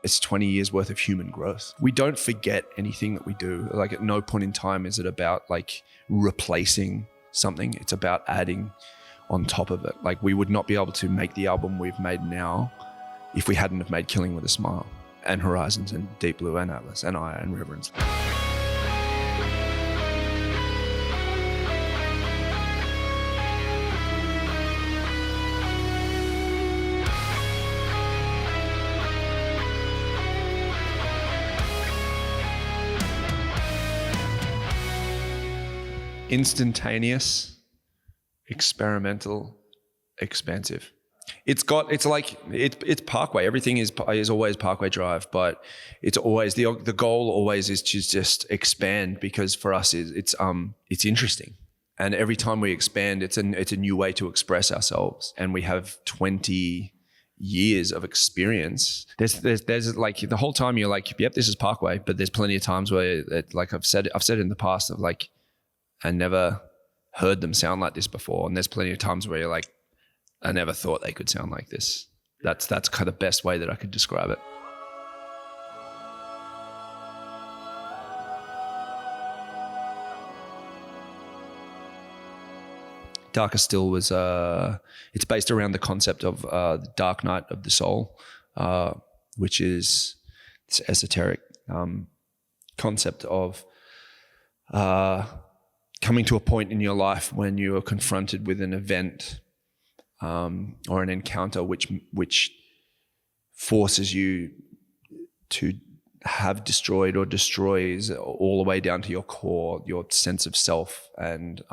It's 20 years worth of human growth. We don't forget anything that we do. Like at no point in time is it about like replacing something. It's about adding on top of it. Like we would not be able to make the album we've made now if we hadn't have made Killing with a Smile and Horizons and Deep Blue and Atlas and I and Reverence. Instantaneous, experimental, expansive. It's Parkway. Everything is always Parkway Drive, but it's always the goal always is to just expand, because for us it's interesting. And every time we expand, it's a new way to express ourselves. And we have 20 years of experience. There's like the whole time you're like, yep, this is Parkway, but there's plenty of times where like I've said it in the past of like, I never heard them sound like this before. And there's plenty of times where you're like, I never thought they could sound like this. That's kind of the best way that I could describe it. Darker Still was, it's based around the concept of the dark night of the soul, which is this esoteric concept of coming to a point in your life when you are confronted with an event or an encounter which forces you to have destroyed or destroys all the way down to your core, your sense of self and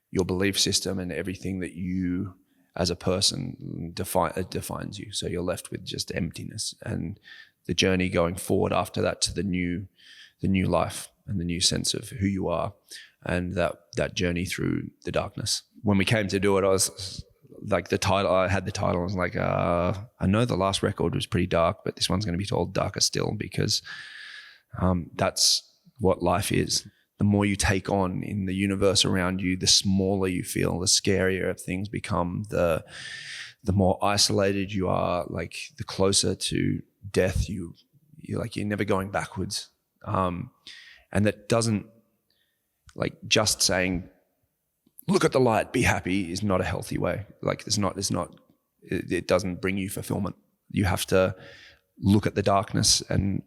your belief system and everything that you as a person defines you. So you're left with just emptiness, and the journey going forward after that to the new life and the new sense of who you are, and that journey through the darkness. When we came to do it, I was like, I had the title, I was like, I know the last record was pretty dark, but this one's going to be called Darker Still, because that's what life is. The more you take on in the universe around you, the smaller you feel, the scarier things become, the more isolated you are, like the closer to death you're never going backwards. And that doesn't, like, just saying, look at the light, be happy, is not a healthy way. Like it doesn't bring you fulfillment. You have to look at the darkness and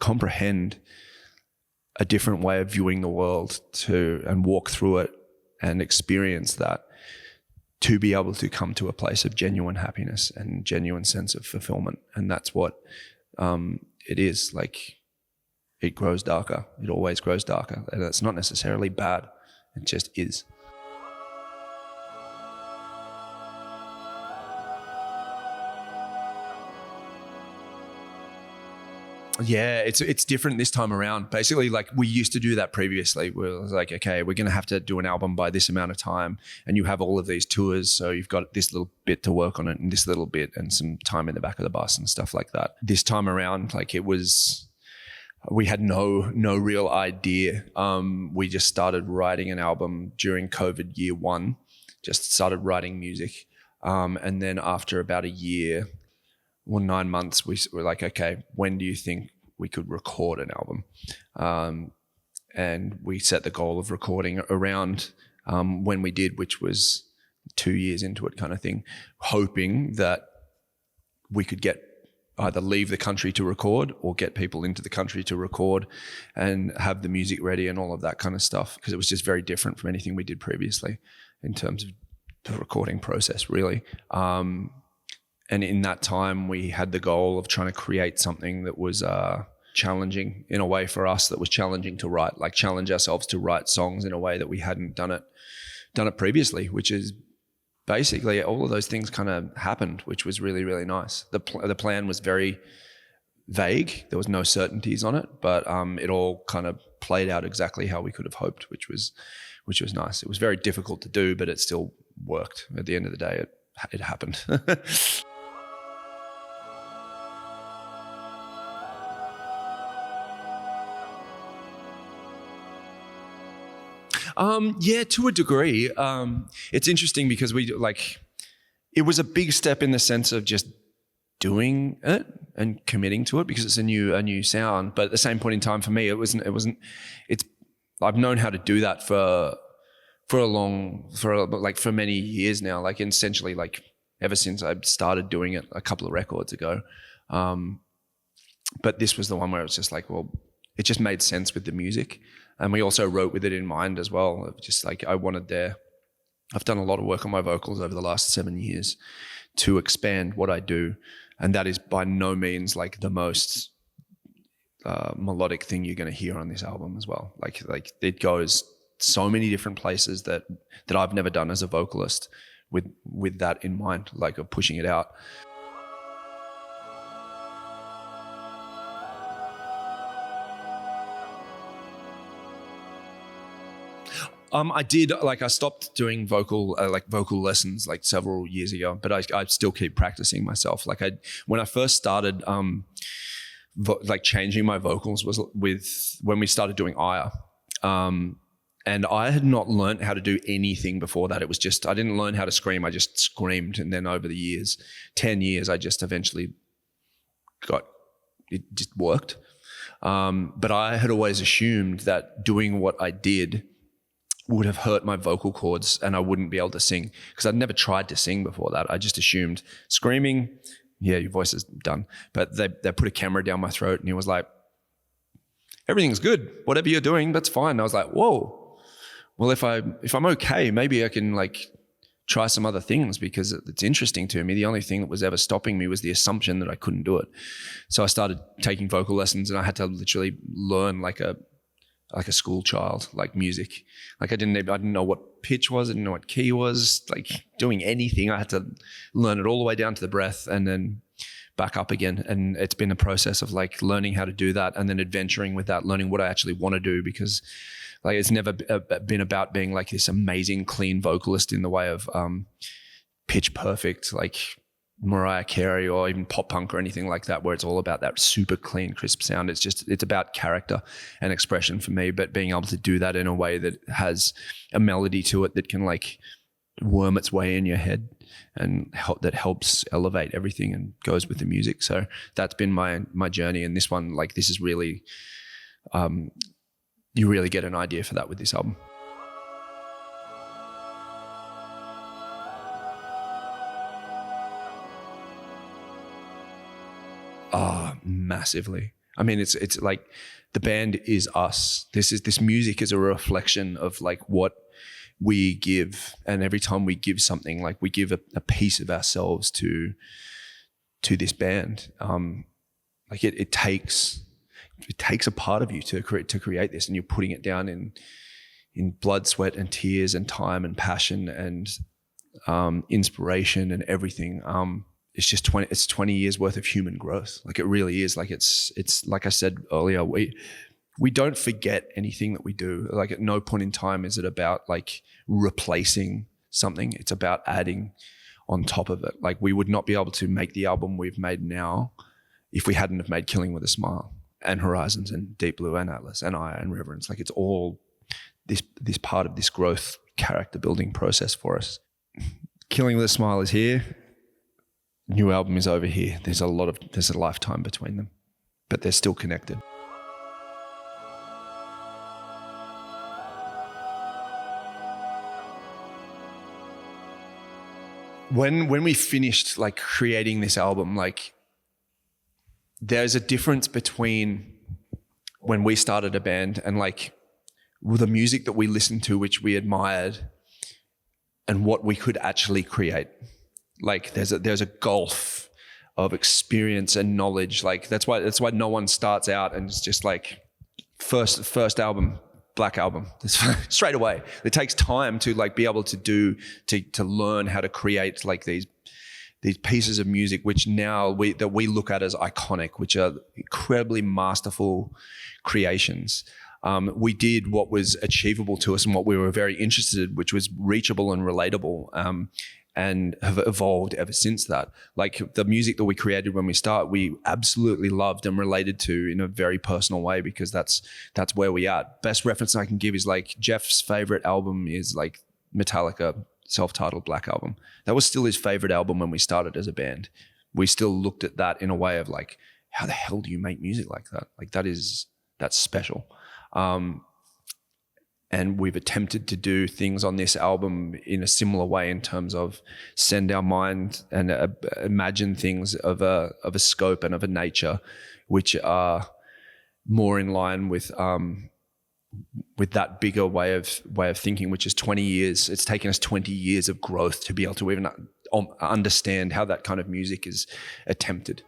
comprehend a different way of viewing the world and walk through it and experience that, to be able to come to a place of genuine happiness and genuine sense of fulfillment. And that's what it is. Like, it grows darker. It always grows darker. And it's not necessarily bad. It just is. Yeah, it's different this time around. Basically, like, we used to do that previously. We were like, okay, we're going to have to do an album by this amount of time, and you have all of these tours, so you've got this little bit to work on it and this little bit and some time in the back of the bus and stuff like that. This time around, like, we had no real idea. We just started writing an album during COVID year one, just started writing music. And then after about a year or 9 months, we were like, okay, when do you think we could record an album? And we set the goal of recording around when we did, which was 2 years into it kind of thing, hoping that we could either leave the country to record or get people into the country to record and have the music ready and all of that kind of stuff, because it was just very different from anything we did previously in terms of the recording process, really. And in that time, we had the goal of trying to create something that was challenging in a way for us, that was challenging to write, like challenge ourselves to write songs in a way that we hadn't done it previously, which is basically all of those things kind of happened, which was really, really nice. The plan was very vague. There was no certainties on it, but it all kind of played out exactly how we could have hoped, which was nice. It was very difficult to do, but it still worked. At the end of the day, it happened. Yeah, to a degree. It's interesting because it was a big step in the sense of just doing it and committing to it because it's a new sound. But at the same point in time for me, I've known how to do that for many years now, like essentially like ever since I started doing it a couple of records ago. But this was the one where it was just like, well, it just made sense with the music. And we also wrote with it in mind as well. Just like I've done a lot of work on my vocals over the last 7 years to expand what I do. And that is by no means like the most melodic thing you're going to hear on this album as well. Like it goes so many different places that I've never done as a vocalist with that in mind, like of pushing it out. I did, like I stopped doing vocal lessons like several years ago, but I still keep practicing myself. Like when I first started changing my vocals was when we started doing Aya. And I had not learned how to do anything before that. It was just, I didn't learn how to scream. I just screamed. And then over the years, 10 years, I just eventually it just worked. But I had always assumed that doing what I did would have hurt my vocal cords and I wouldn't be able to sing because I'd never tried to sing before that. I just assumed screaming, yeah, your voice is done. But they put a camera down my throat and he was like, everything's good. Whatever you're doing, that's fine. And I was like, whoa. Well, if I'm okay, maybe I can like try some other things because it's interesting to me. The only thing that was ever stopping me was the assumption that I couldn't do it. So I started taking vocal lessons and I had to literally learn like a school child, like music. Like I didn't know what pitch was. I didn't know what key was, like doing anything. I had to learn it all the way down to the breath and then back up again. And it's been a process of like learning how to do that and then adventuring with that, learning what I actually want to do because like it's never been about being like this amazing clean vocalist in the way of pitch perfect, like Mariah Carey or even pop punk or anything like that, where it's all about that super clean, crisp sound. It's about character and expression for me, but being able to do that in a way that has a melody to it that can like worm its way in your head and that helps elevate everything and goes with the music. So that's been my journey. And this one, like this is really, you really get an idea for that with this album. Massively. I mean, it's like the band is us. This music is a reflection of like what we give, and every time we give something, like we give a piece of ourselves to this band. Like it takes a part of you to create this, and you're putting it down in blood, sweat, and tears, and time, and passion, and inspiration, and everything. It's just 20 years worth of human growth. Like it really is. Like it's like I said earlier, we don't forget anything that we do. Like at no point in time is it about like replacing something. It's about adding on top of it. Like we would not be able to make the album we've made now if we hadn't have made Killing with a Smile and Horizons and Deep Blue and Atlas and Aya and Reverence. Like it's all this part of this growth character building process for us. Killing with a Smile is here. New album is over here. There's a lifetime between them, but they're still connected. When we finished like creating this album, like there's a difference between when we started a band and like the music that we listened to, which we admired, and what we could actually create. Like there's a gulf of experience and knowledge. Like that's why no one starts out and it's just like first album, Black Album, straight away. It takes time to like be able to learn how to create like these pieces of music, which now we look at as iconic, which are incredibly masterful creations. We did what was achievable to us and what we were very interested in, which was reachable and relatable. And have evolved ever since that. Like the music that we created when we start, we absolutely loved and related to in a very personal way because that's where we are. Best reference I can give is like Jeff's favorite album is like Metallica self-titled Black Album. That was still his favorite album when we started as a band. we still looked at that in a way of like, how the hell do you make music like that? Like that's special. And we've attempted to do things on this album in a similar way in terms of send our mind and imagine things of a scope and of a nature which are more in line with that bigger way of thinking, which is 20 years. It's taken us 20 years of growth to be able to even understand how that kind of music is attempted.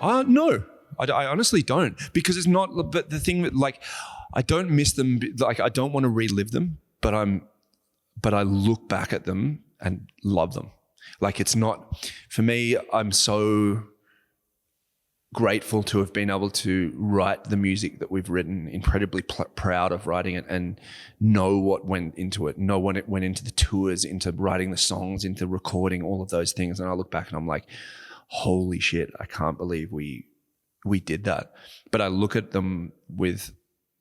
No, I honestly don't, because it's not. But the thing that, like, I don't miss them. Like, I don't want to relive them, but I look back at them and love them. Like, it's not, for me, I'm so grateful to have been able to write the music that we've written, incredibly proud of writing it, and know what went into it, know when it went into the tours, into writing the songs, into recording, all of those things. And I look back and I'm like, holy shit, I can't believe we did that. But I look at them with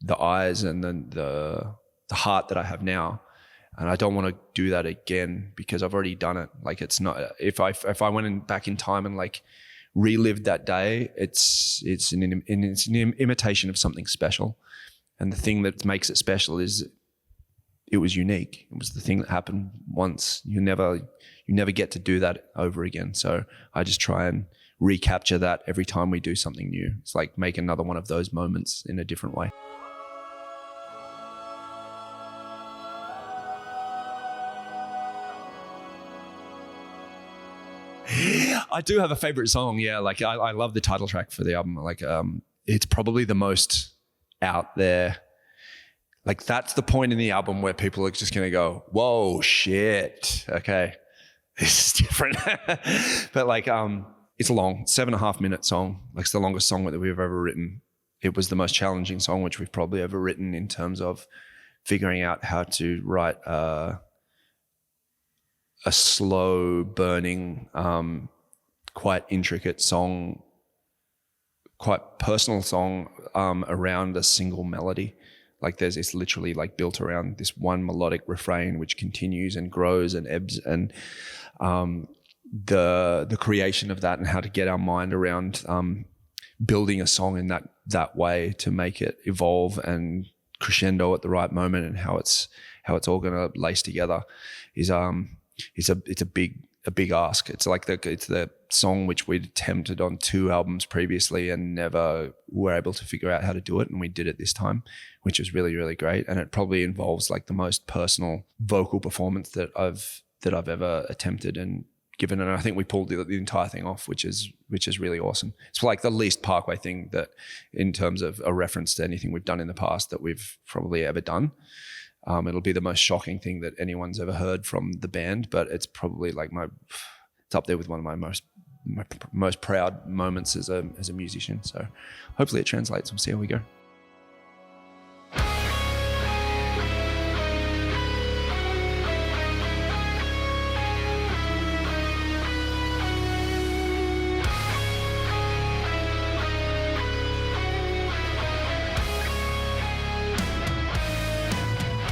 the eyes and then the heart that I have now, and I don't want to do that again because I've already done it. Like, it's not, if I went back in time and like relived that day, it's an imitation of something special. And the thing that makes it special is it was unique. It was the thing that happened once. You never get to do that over again. So I just try and recapture that every time we do something new. It's like make another one of those moments in a different way. I do have a favorite song. Yeah. Like I love the title track for the album. Like, it's probably the most out there. Like, that's the point in the album where people are just going to go, whoa, shit. Okay. This is different. But like, it's a long 7.5 minute song. Like, it's the longest song that we've ever written. It was the most challenging song which we've probably ever written in terms of figuring out how to write a slow burning, quite intricate song, quite personal song, around a single melody. Like, it's literally like built around this one melodic refrain which continues and grows and ebbs, and the creation of that and how to get our mind around building a song in that way to make it evolve and crescendo at the right moment, and how it's all going to lace together is it's a big ask. It's like it's the song which we'd attempted on 2 albums previously and never were able to figure out how to do it, and we did it this time, which was really, really great. And it probably involves like the most personal vocal performance that I've ever attempted and given, and I think we pulled the entire thing off, which is really awesome. It's like the least Parkway thing that, in terms of a reference to anything we've done in the past, that we've probably ever done. It'll be the most shocking thing that anyone's ever heard from the band, but it's probably like it's up there with one of my most proud moments as a musician. So hopefully it translates. We'll see how we go.